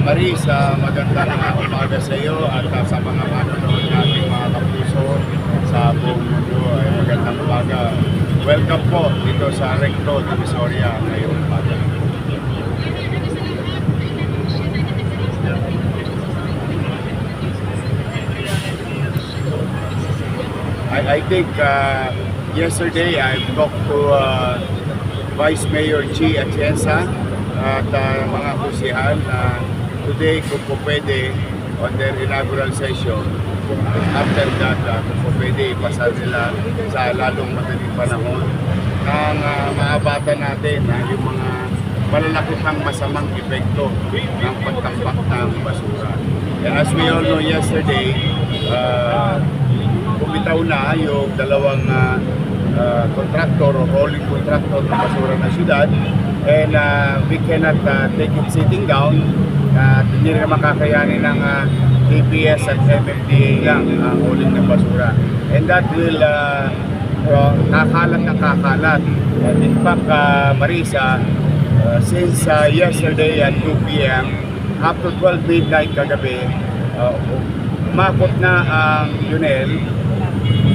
Maris, magandang umaga sa iyo at sa mga manonood natin mga kapuso sa buong mundo. Magandang umaga. Welcome po dito sa Recto, Divisoria ngayong umaga. I think yesterday I talked to Vice Mayor Chi Atienza at mga kusihal na today kung po pwede on their inaugural session, after that kung po pwede ipasa nila sa lalong madaling panahon ang maabatan natin yung mga malalaki pang masamang epekto ng pagtambak ng basura. And as we all know yesterday, bumitaw na yung dalawang contractor o rolling contractor ng basura ng syudad, and we cannot take it sitting down. Hindi rin makakayanin ng DPS at MMDA lang ang rolling ng basura, and that will kakalat na kakalat. And in fact, Marisa, since yesterday at 2 p.m. up to 12 midnight kagabi, umakot na ang UNEL,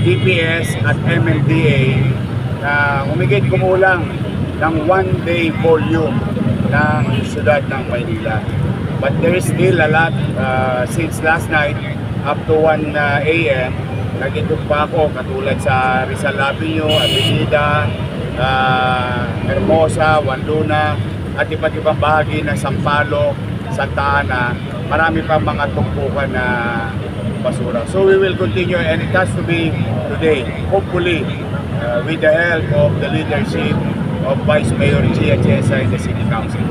DPS at MMDA na humigit kumulang ng 1-day volume ng siyudad ng Maynila. But there is still a lot since last night up to 1 a.m. Nag-itog pa ako katulad sa Rizal Avenue, Avenida, Hermosa, Wanduna at iba't ibang bahagi ng Sampaloc, Santa Ana. Marami pa mga tumpukan na basura. So we will continue, and it has to be today, hopefully with the help of the leadership of Vice Mayor Chi Atienza in the City Council.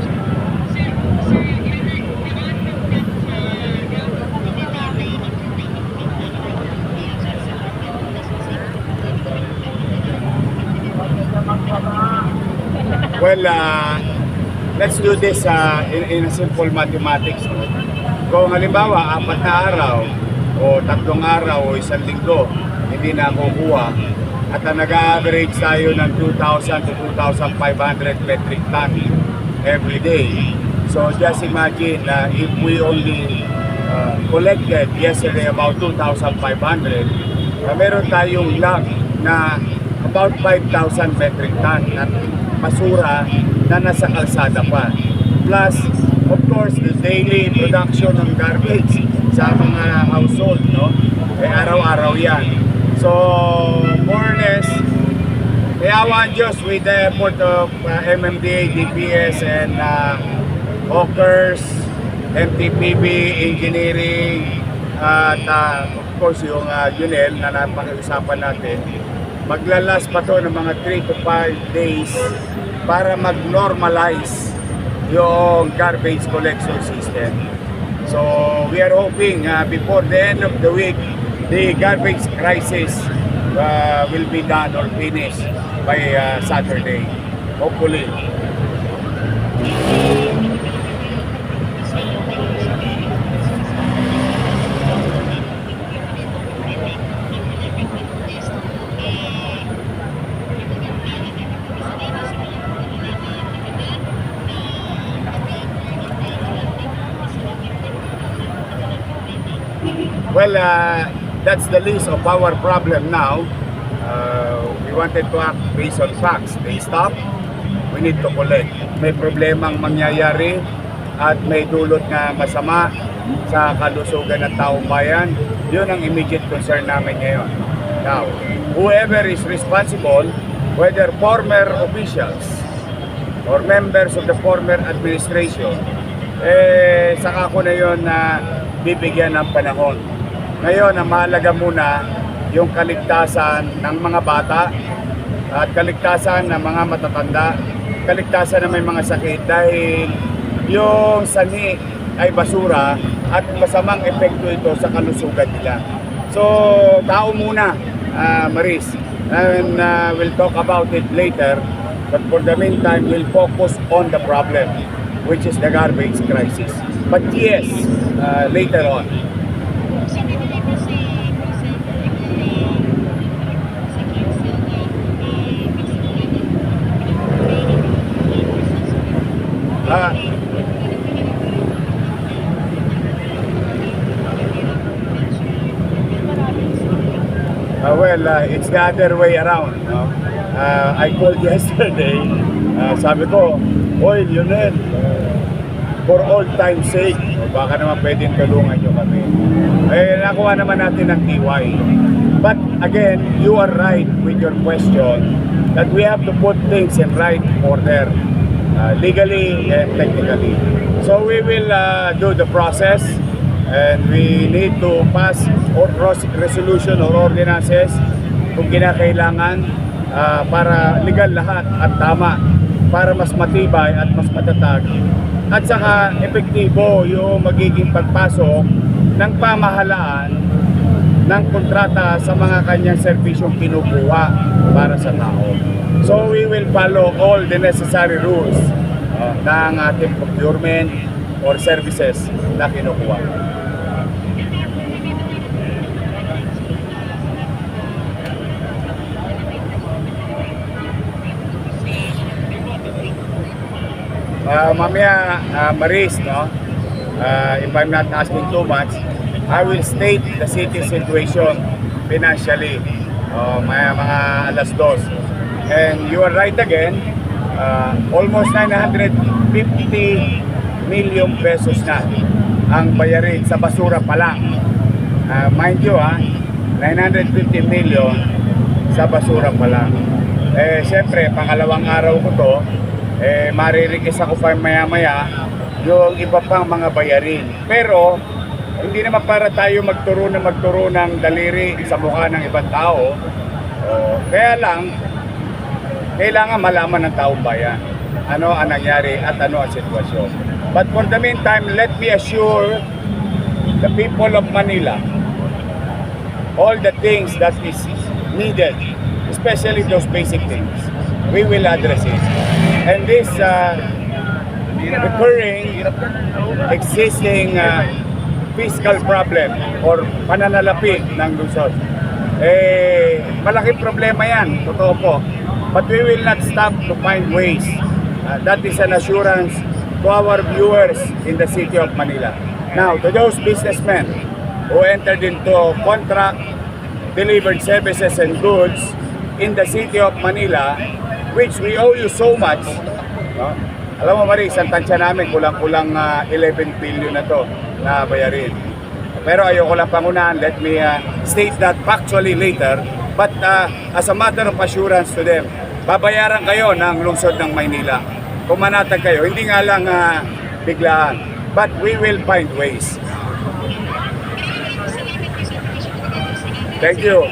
Well, let's do this in a simple mathematics. Kung halimbawa, 4 na araw, o 3 araw o 1 linggo, hindi na kukuha, at nag-average tayo ng 2,000 to 2,500 metric ton every day. So just imagine if we only collected yesterday about 2,500, meron tayong lag na about 5,000 metric ton na basura na nasa kalsada pa. Plus, of course, the daily production ng garbage sa mga household, no? Araw-araw yan. So, more or less, awan Diyos with the effort of MMDA, DPS, and Hawkers, MTPB, Engineering, at of course yung UNEL na napag-usapan natin. Maglalas pa to ng mga 3 to 5 days para mag-normalize yung garbage collection system. So we are hoping before the end of the week, the garbage crisis will be done or finished by Saturday, hopefully. Well, that's the least of our problem now. We wanted to act based on facts. They stop, we need to collect. May problemang mangyayari at may dulot na masama sa kalusugan ng taong bayan. Yun ang immediate concern namin ngayon. Now, whoever is responsible, whether former officials or members of the former administration, saka ko na yun na bibigyan ng panahon. Ngayon, ang mahalaga muna yung kaligtasan ng mga bata at kaligtasan ng mga matatanda, kaligtasan ng may mga sakit, dahil yung sani ay basura at masamang epekto ito sa kalusugan nila. So, tao muna, Maris, and we'll talk about it later, but for the meantime, we'll focus on the problem, which is the garbage crisis. But yes, later on. It's the other way around. No? I called yesterday, sabi ko, Oy, Lionel, for all time's sake, baka naman pwedeng tulungan nyo kami. Nakuha naman natin ng TY. But again, you are right with your question that we have to put things in right order, legally and technically. So we will do the process, and we need to pass or resolution or ordinances kung kinakailangan para legal lahat at tama, para mas matibay at mas matatag, at saka epektibo yung magiging pagpasok ng pamahalaan ng kontrata sa mga kanyang serbisyong kinukuha para sa tao. So we will follow all the necessary rules ng ating procurement or services na kinukuha. Mamaya, Maris, no? If I'm not asking too much, I will state the city situation financially, mga alas 2. And you are right again, almost 950 million pesos na ang bayarin sa basura pa lang. Mind you, 950 million sa basura pa lang. Siyempre, pangalawang araw ko to, maririkis ako pa maya-maya yung iba pang mga bayarin. Pero, hindi naman para tayo magturo ng daliri sa mukha ng ibang tao. Kaya lang, kailangan malaman ng taong bayan ano ang nangyari at ano ang sitwasyon. But for the meantime, let me assure the people of Manila all the things that is needed, especially those basic things. We will address it. And this recurring existing fiscal problem or pananalapi ng lungsod, malaking problema yan, totoo po. But we will not stop to find ways. That is an assurance to our viewers in the city of Manila. Now, to those businessmen who entered into contract, delivered services and goods in the city of Manila, which we owe you so much. No? Alam mo, Maris, ang tansya namin, kulang-kulang 11 billion na to na bayarin. Pero ayoko lang pangunahan, let me state that factually later. But as a matter of assurance to them, babayaran kayo ng lungsod ng Maynila. Kung manatag kayo, hindi nga lang biglaan. But we will find ways. Thank you.